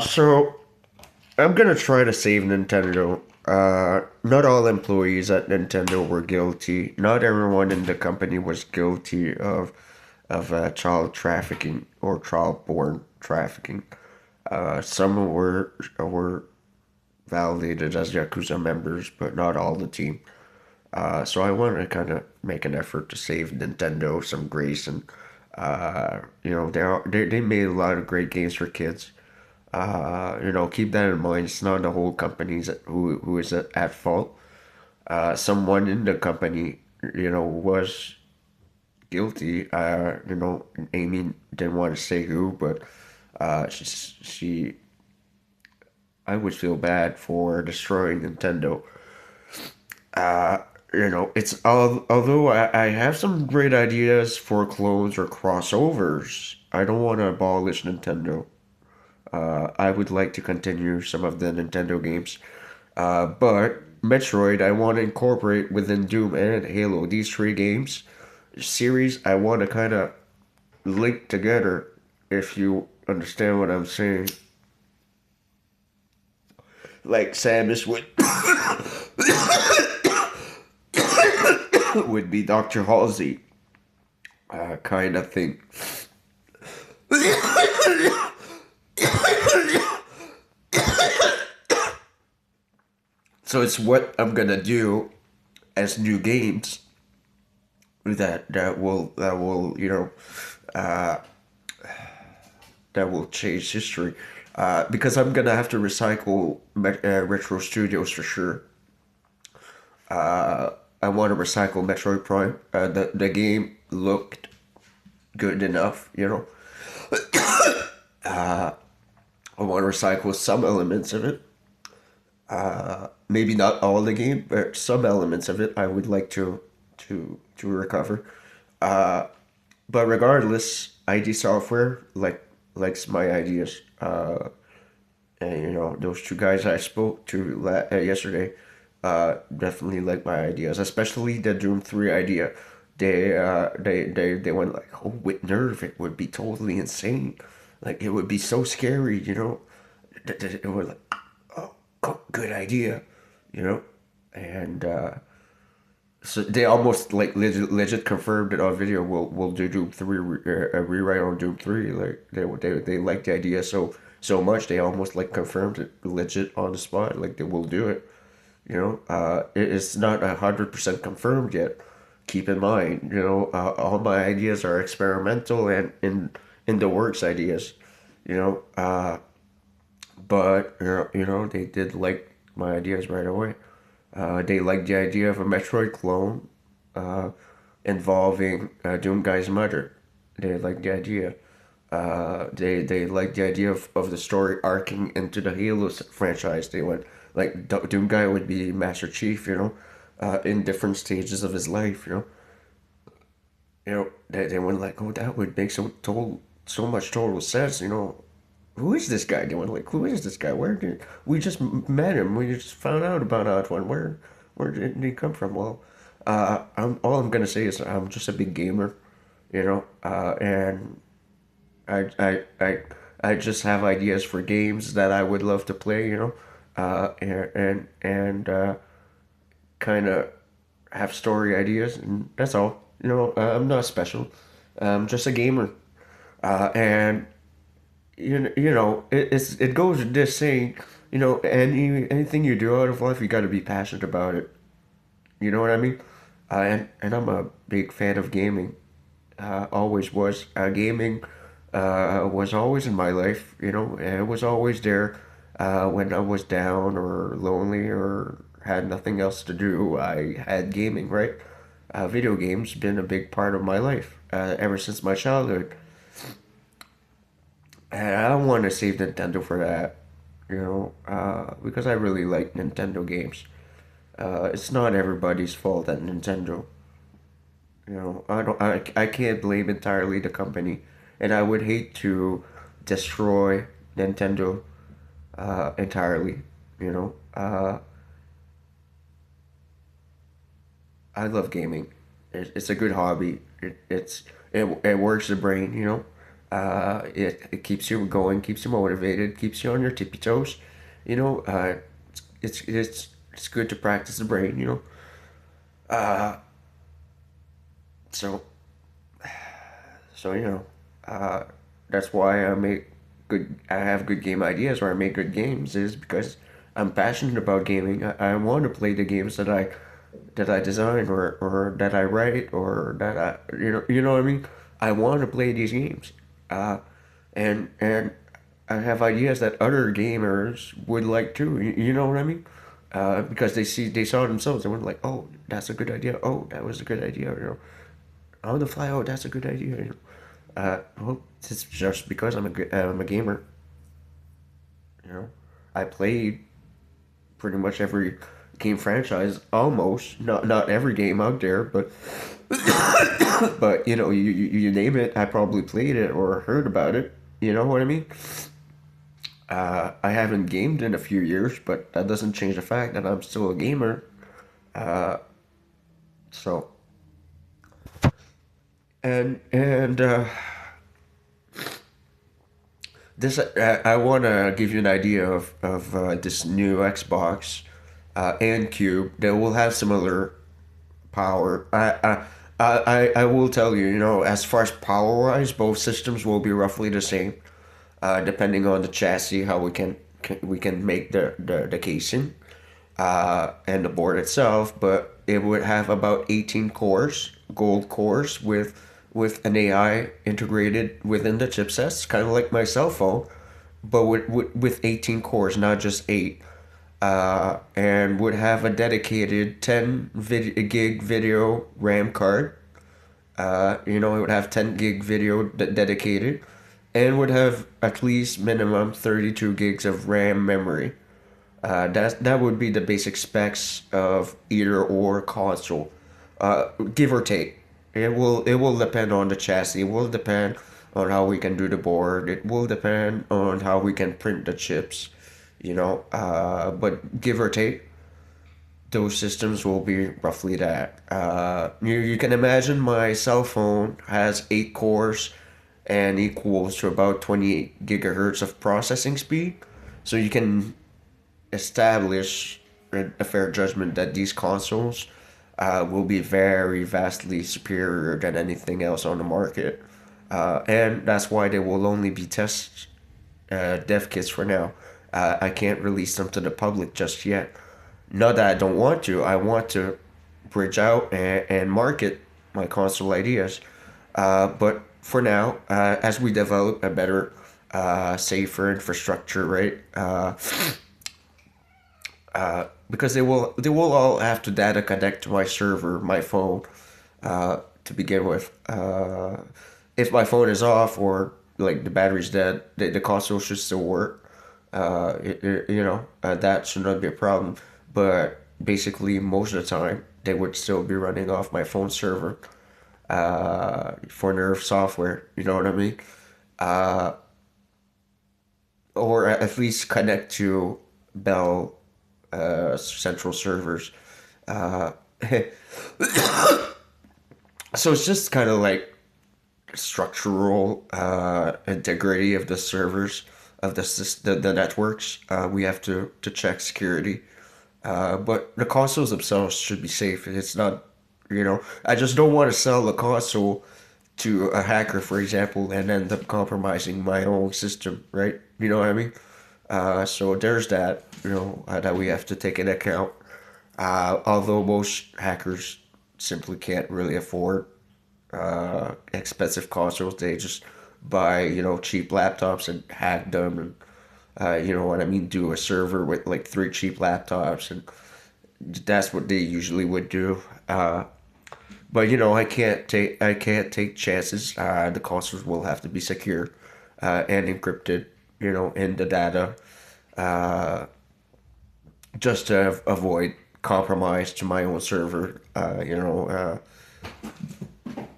So I'm gonna try to save Nintendo. Not all employees at Nintendo were guilty. Not everyone in the company was guilty of child trafficking or child-born trafficking. Some were validated as Yakuza members, but not all the team. So I want to kind of make an effort to save Nintendo some grace, and they made a lot of great games for kids. Keep that in mind. It's not the whole company's who is at fault. Someone in the company, was guilty. Amy didn't want to say who, but she I would feel bad for destroying Nintendo. Uh, although I have some great ideas for clones or crossovers. I don't want to abolish Nintendo. I would like to continue some of the Nintendo games. But Metroid, I want to incorporate within Doom and Halo. These three games series, I want to kind of link together, if you understand what I'm saying. Like Samus would would be Dr. Halsey, kind of thing. So it's what I'm gonna do as new games uh, that will change history. Because I'm gonna have to recycle Retro Studios for sure. I want to recycle Metroid Prime. The game looked good enough, you know. I want to recycle some elements of it. Maybe not all the game, but some elements of it I would like to recover. But regardless, ID Software likes my ideas. And those two guys I spoke to yesterday definitely like my ideas, especially the Doom 3 idea. They went like, oh, with Nerve it would be totally insane, like it would be so scary, It was like, oh, good idea, you know, and so they almost like legit confirmed it on video. We'll do Doom 3 a rewrite on Doom 3. Like they liked the idea so much they almost like confirmed it legit on the spot. Like they will do it. It's not 100% confirmed yet. Keep in mind, all my ideas are experimental and in the works ideas. You know, but they did like my ideas right away. They liked the idea of a Metroid clone uh, involving Doomguy's mother. They liked the idea. They liked the idea of the story arcing into the Halo franchise. They went like Doomguy would be Master Chief, in different stages of his life. They went like, oh, that would make so much total sense. Who is this guy doing? Like, who is this guy? Where did we just met him? We just found out about Odd One. Where did he come from? Well, all I'm gonna say is I'm just a big gamer, and I I I I just have ideas for games that I would love to play, and kind of have story ideas, and that's all. I'm not special. I'm just a gamer, and it goes with this saying, anything you do out of life, you got to be passionate about it. You know what I mean? And I'm a big fan of gaming. Always was. Gaming was always in my life. And it was always there when I was down or lonely or had nothing else to do. I had gaming, right? Video games been a big part of my life ever since my childhood. And I want to save Nintendo for that, because I really like Nintendo games. It's not everybody's fault at Nintendo. I can't blame entirely the company, and I would hate to destroy Nintendo entirely. You know, I love gaming. It's a good hobby. It works the brain. It keeps you going, keeps you motivated, keeps you on your tippy toes. You know, it's good to practice the brain. You know, so you know, uh, that's why I have good game ideas, or I make good games, is because I'm passionate about gaming. I want to play the games that I design, or that I write, or that you know what I mean. I want to play these games, uh, and I have ideas that other gamers would like too. You know what I mean? Because they saw themselves and were like, oh, that's a good idea. Oh, that was a good idea. You know, on the fly. Oh, that's a good idea. You know, well, it's just because I'm a gamer. You know, I played pretty much every game franchise, almost not every game out there, but you know, you name it, I probably played it or heard about it. You know what I mean? I haven't gamed in a few years, but that doesn't change the fact that I'm still a gamer. So and this I want to give you an idea of this new Xbox and Cube that will have similar power. I will tell you, you know, as far as power wise, both systems will be roughly the same, depending on the chassis, how we can make the casing, and the board itself. But it would have about 18 cores, gold cores, with an AI integrated within the chipsets, kind of like my cell phone, but with 18 cores, not just eight, and would have a dedicated 10 gig video RAM card. You know, it would have 10 gig video dedicated, and would have at least minimum 32 gigs of RAM memory. That would be the basic specs of either or console, give or take. It will depend on the chassis. It will depend on how we can do the board. It will depend on how we can print the chips. You know, but give or take, those systems will be roughly that. You can imagine my cell phone has 8 cores and equals to about 28 gigahertz of processing speed. So you can establish a fair judgment that these consoles will be very vastly superior than anything else on the market. And that's why they will only be test dev kits for now. I can't release them to the public just yet. Not that I don't want to. I want to bridge out and market my console ideas. But for now, as we develop a better, safer infrastructure, right? Because they will all have to data connect to my server, my phone, to begin with. If my phone is off or like the battery's dead, the console should still work. You know, that should not be a problem. But basically, most of the time, they would still be running off my phone server, for Nerve software. You know what I mean? Uh, or at least connect to Bell central servers. Uh, so it's just kind of like structural integrity of the servers of the networks. We have to check security, but the consoles themselves should be safe. It's not, you know, I just don't want to sell the console to a hacker, for example, and end up compromising my own system, right? You know what I mean? So there's that, you know, that we have to take into account. Although most hackers simply can't really afford expensive consoles, they just buy, you know, cheap laptops and hack them, and you know what I mean, do a server with like three cheap laptops, and that's what they usually would do. But you know, I can't take chances. The consoles will have to be secure and encrypted, you know, in the data, just to avoid compromise to my own server. You know,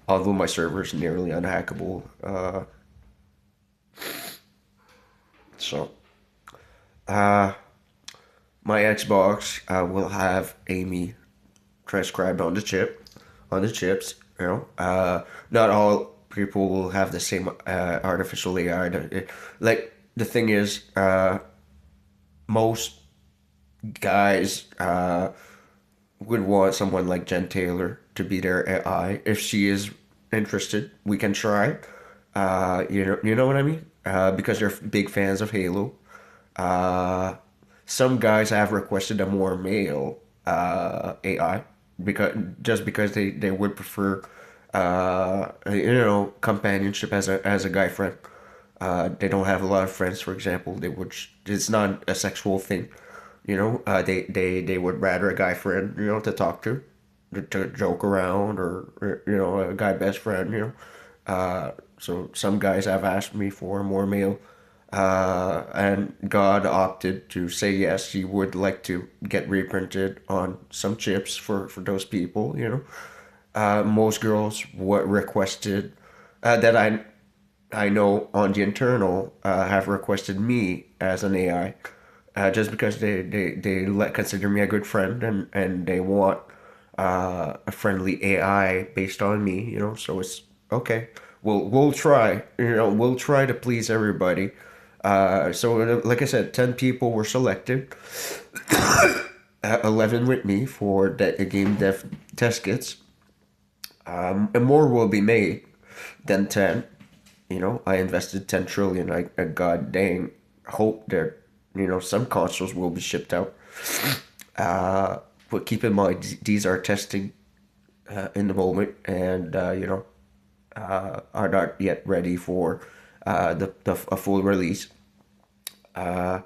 although my server is nearly unhackable. So uh, my Xbox will have Amy transcribed on the chips. You know, not all. people will have the same artificial AI. Like the thing is, most guys would want someone like Jen Taylor to be their AI. If she is interested, we can try. You know what I mean? Because they're big fans of Halo. Uh, some guys have requested a more male AI because they would prefer companionship as a guy friend. They don't have a lot of friends, for example. It's not a sexual thing, they would rather a guy friend, to talk to joke around, or a guy best friend, so some guys have asked me for more male, and God opted to say yes. He would like to get reprinted on some chips for those people. Most girls what requested that I know on the internal have requested me as an AI, just because consider me a good friend, and they want a friendly AI based on me, so it's okay. We'll try, we'll try to please everybody. So like I said, 10 people were selected, 11 with me for the game dev test kits, and more will be made than 10. I invested 10 trillion. I god dang hope that, some consoles will be shipped out. But keep in mind, these are testing in the moment, and, are not yet ready for a full release. Uh,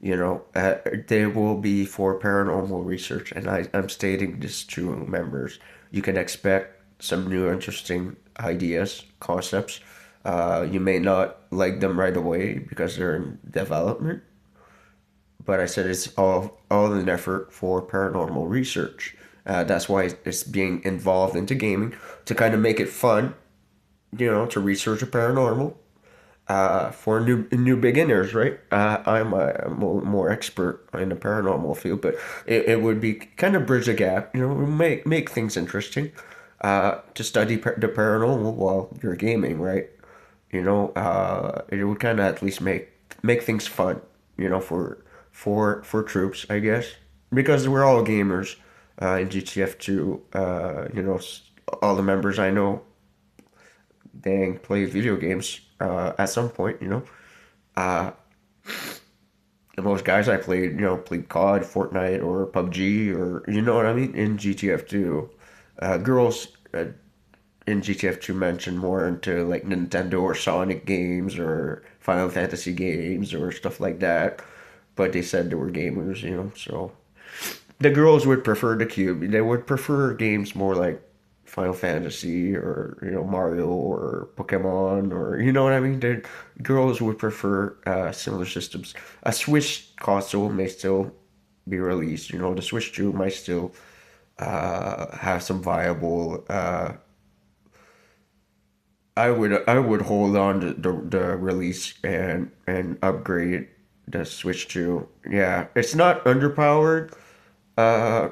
they will be for paranormal research, and I'm stating this to members. You can expect some new interesting ideas, concepts. You may not like them right away because they're in development, but I said it's all an effort for paranormal research. That's why it's being involved into gaming to kind of make it fun, to research the paranormal, for new beginners, right? I'm a more expert in the paranormal field, but it would be kind of bridge the gap, make things interesting. To study the paranormal while you're gaming, right? It would kind of at least make things fun, for troops, I guess, because we're all gamers in GTF2. All the members I know, dang, play video games at some point. Uh, the most guys I played, played COD, Fortnite, or PUBG, or you know what I mean, in GTF2. Girls in GTF2 mentioned more into like Nintendo or Sonic games or Final Fantasy games or stuff like that. But they said they were gamers, so the girls would prefer the cube. They would prefer games more like Final Fantasy, or Mario or Pokemon, or you know what I mean. The girls would prefer similar systems. A Switch console may still be released. The Switch 2 might still have some viable. I would hold on to the release and upgrade the Switch 2. Yeah, it's not underpowered, uh,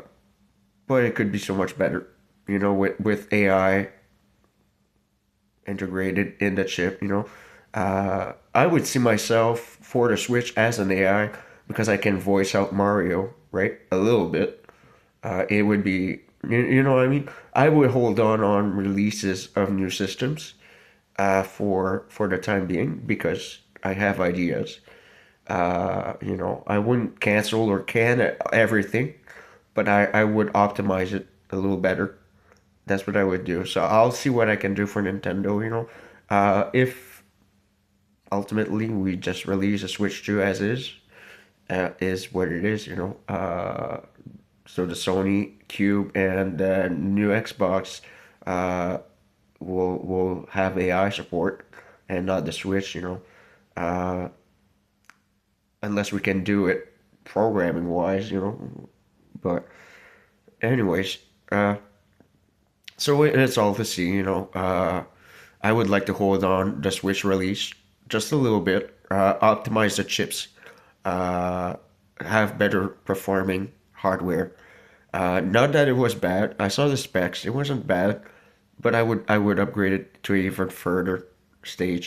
but it could be so much better. With AI integrated in the chip. I would see myself for the Switch as an AI because I can voice out Mario, right? A little bit. It would be, you know what I mean? I would hold on releases of new systems for the time being because I have ideas. I wouldn't cancel or can everything, but I would optimize it a little better. That's what I would do. So I'll see what I can do for Nintendo. If ultimately we just release a Switch 2 as is what it is. So the Sony Cube and the new Xbox uh, will have AI support and not the Switch. Uh, unless we can do it programming wise. But anyways, so it's all to see. I would like to hold on the Switch release just a little bit, optimize the chips, uh, have better performing hardware. Not that it was bad. I saw the specs. It wasn't bad, but I would upgrade it to an even further stage.